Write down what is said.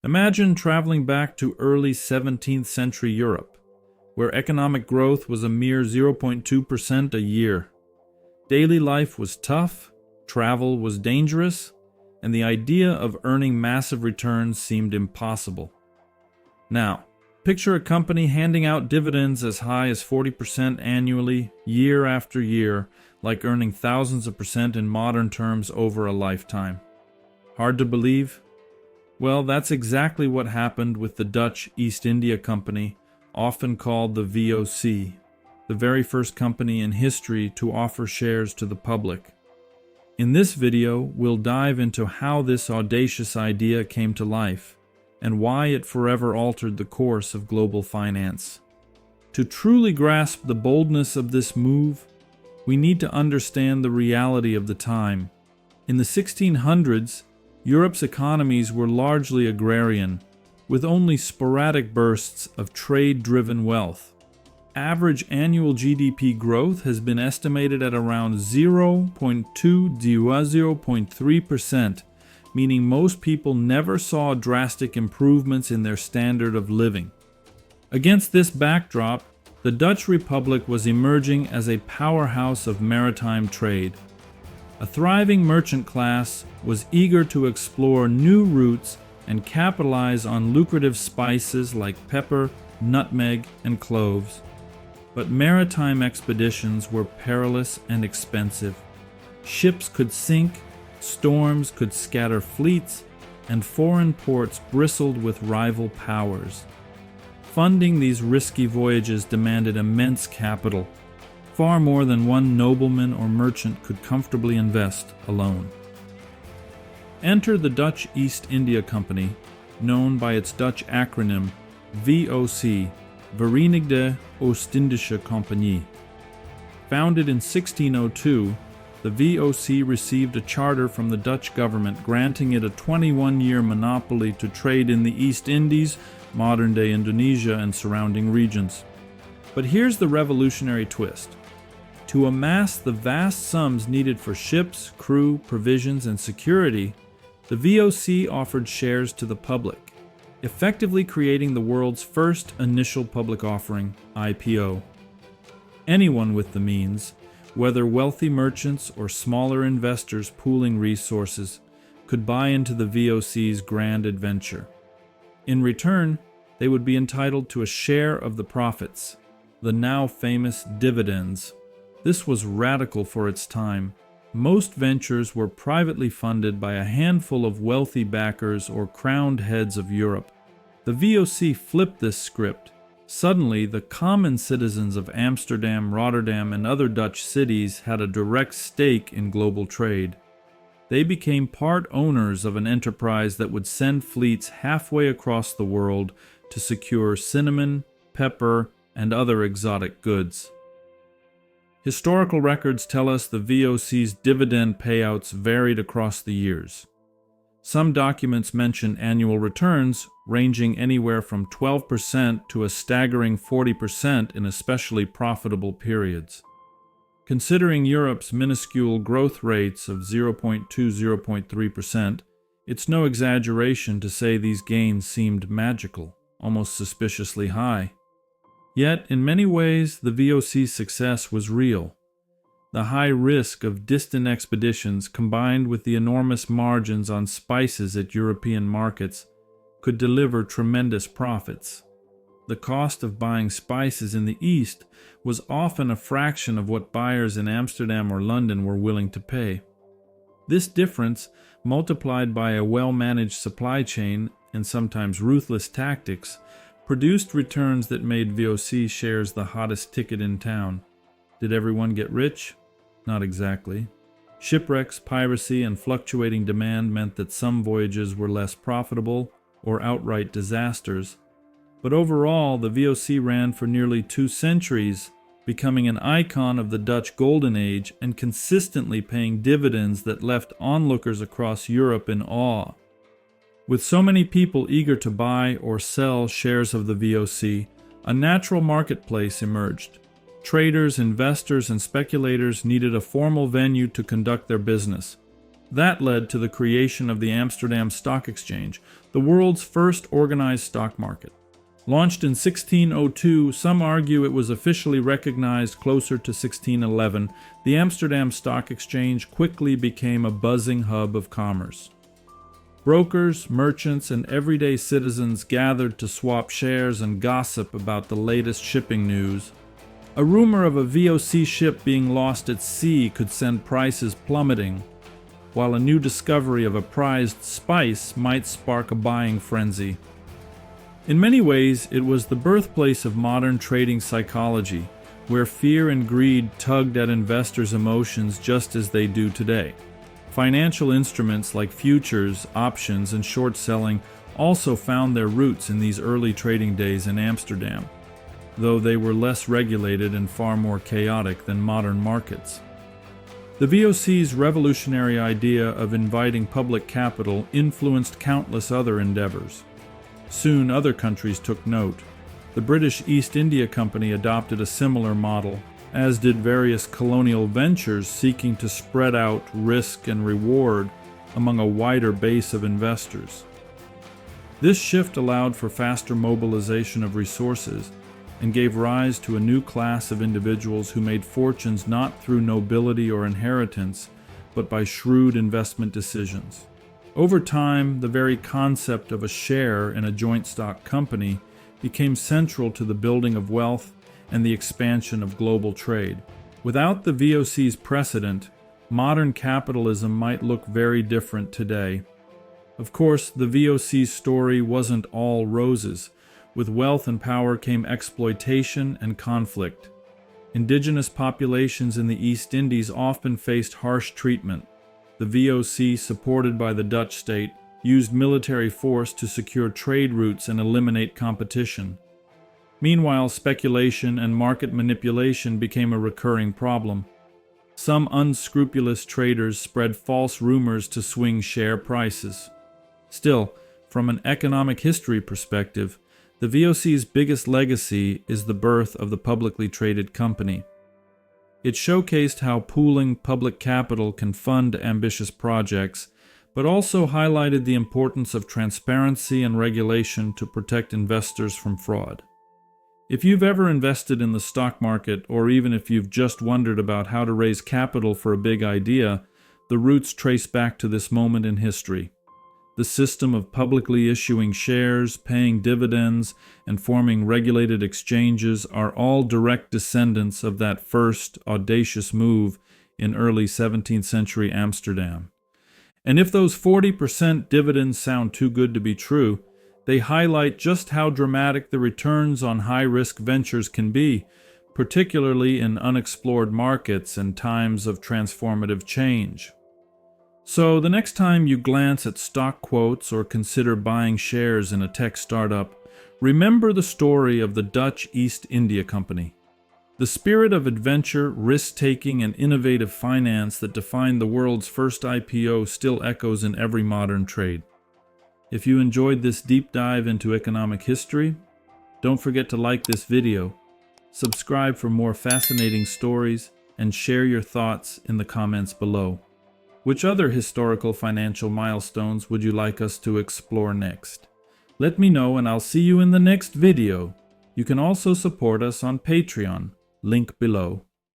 Imagine traveling back to early 17th century Europe, where economic growth was a mere 0.2% a year. Daily life was tough, travel was dangerous, and the idea of earning massive returns seemed impossible. Now, picture a company handing out dividends as high as 40% annually, year after year, like earning thousands of percent in modern terms over a lifetime. Hard to believe? Well, that's exactly what happened with the Dutch East India Company, often called the VOC, the very first company in history to offer shares to the public. In this video, we'll dive into how this audacious idea came to life, and why it forever altered the course of global finance. To truly grasp the boldness of this move, we need to understand the reality of the time. In the 1600s, Europe's economies were largely agrarian, with only sporadic bursts of trade-driven wealth. Average annual GDP growth has been estimated at around 0.2 to 0.3%, meaning most people never saw drastic improvements in their standard of living. Against this backdrop, the Dutch Republic was emerging as a powerhouse of maritime trade. A thriving merchant class was eager to explore new routes and capitalize on lucrative spices like pepper, nutmeg, and cloves. But maritime expeditions were perilous and expensive. Ships could sink, storms could scatter fleets, and foreign ports bristled with rival powers. Funding these risky voyages demanded immense capital, far more than one nobleman or merchant could comfortably invest alone. Enter the Dutch East India Company, known by its Dutch acronym VOC, Verenigde Oostindische Compagnie. Founded in 1602, the VOC received a charter from the Dutch government granting it a 21-year monopoly to trade in the East Indies, modern-day Indonesia, and surrounding regions. But here's the revolutionary twist. To amass the vast sums needed for ships, crew, provisions, and security, the VOC offered shares to the public, effectively creating the world's first initial public offering, IPO. Anyone with the means, whether wealthy merchants or smaller investors pooling resources, could buy into the VOC's grand adventure. In return, they would be entitled to a share of the profits, the now famous dividends. This was radical for its time. Most ventures were privately funded by a handful of wealthy backers or crowned heads of Europe. The VOC flipped this script. Suddenly, the common citizens of Amsterdam, Rotterdam, and other Dutch cities had a direct stake in global trade. They became part owners of an enterprise that would send fleets halfway across the world to secure cinnamon, pepper, and other exotic goods. Historical records tell us the VOC's dividend payouts varied across the years. Some documents mention annual returns ranging anywhere from 12% to a staggering 40% in especially profitable periods. Considering Europe's minuscule growth rates of 0.2 to 0.3%, it's no exaggeration to say these gains seemed magical, almost suspiciously high. Yet, in many ways, the VOC's success was real. The high risk of distant expeditions combined with the enormous margins on spices at European markets could deliver tremendous profits. The cost of buying spices in the East was often a fraction of what buyers in Amsterdam or London were willing to pay. This difference, multiplied by a well-managed supply chain and sometimes ruthless tactics, produced returns that made VOC shares the hottest ticket in town. Did everyone get rich? Not exactly. Shipwrecks, piracy, and fluctuating demand meant that some voyages were less profitable or outright disasters. But overall, the VOC ran for nearly 2 centuries, becoming an icon of the Dutch Golden Age and consistently paying dividends that left onlookers across Europe in awe. With so many people eager to buy or sell shares of the VOC, a natural marketplace emerged. Traders, investors, and speculators needed a formal venue to conduct their business. That led to the creation of the Amsterdam Stock Exchange, the world's first organized stock market. Launched in 1602, some argue it was officially recognized closer to 1611, the Amsterdam Stock Exchange quickly became a buzzing hub of commerce. Brokers, merchants, and everyday citizens gathered to swap shares and gossip about the latest shipping news. A rumor of a VOC ship being lost at sea could send prices plummeting, while a new discovery of a prized spice might spark a buying frenzy. In many ways, it was the birthplace of modern trading psychology, where fear and greed tugged at investors' emotions just as they do today. Financial instruments like futures, options, and short selling also found their roots in these early trading days in Amsterdam, though they were less regulated and far more chaotic than modern markets. The VOC's revolutionary idea of inviting public capital influenced countless other endeavors. Soon other countries took note. The British East India Company adopted a similar model, as did various colonial ventures seeking to spread out risk and reward among a wider base of investors. This shift allowed for faster mobilization of resources and gave rise to a new class of individuals who made fortunes not through nobility or inheritance, but by shrewd investment decisions. Over time, the very concept of a share in a joint stock company became central to the building of wealth and the expansion of global trade. Without the VOC's precedent, modern capitalism might look very different today. Of course, the VOC's story wasn't all roses. With wealth and power came exploitation and conflict. Indigenous populations in the East Indies often faced harsh treatment. The VOC, supported by the Dutch state, used military force to secure trade routes and eliminate competition. Meanwhile, speculation and market manipulation became a recurring problem. Some unscrupulous traders spread false rumors to swing share prices. Still, from an economic history perspective, the VOC's biggest legacy is the birth of the publicly traded company. It showcased how pooling public capital can fund ambitious projects, but also highlighted the importance of transparency and regulation to protect investors from fraud. If you've ever invested in the stock market, or even if you've just wondered about how to raise capital for a big idea, the roots trace back to this moment in history. The system of publicly issuing shares, paying dividends, and forming regulated exchanges are all direct descendants of that first audacious move in early 17th century Amsterdam. And if those 40% dividends sound too good to be true, they highlight just how dramatic the returns on high-risk ventures can be, particularly in unexplored markets and times of transformative change. So the next time you glance at stock quotes or consider buying shares in a tech startup, remember the story of the Dutch East India Company. The spirit of adventure, risk-taking, and innovative finance that defined the world's first IPO still echoes in every modern trade. If you enjoyed this deep dive into economic history, don't forget to like this video, subscribe for more fascinating stories, and share your thoughts in the comments below. Which other historical financial milestones would you like us to explore next? Let me know and I'll see you in the next video. You can also support us on Patreon, link below.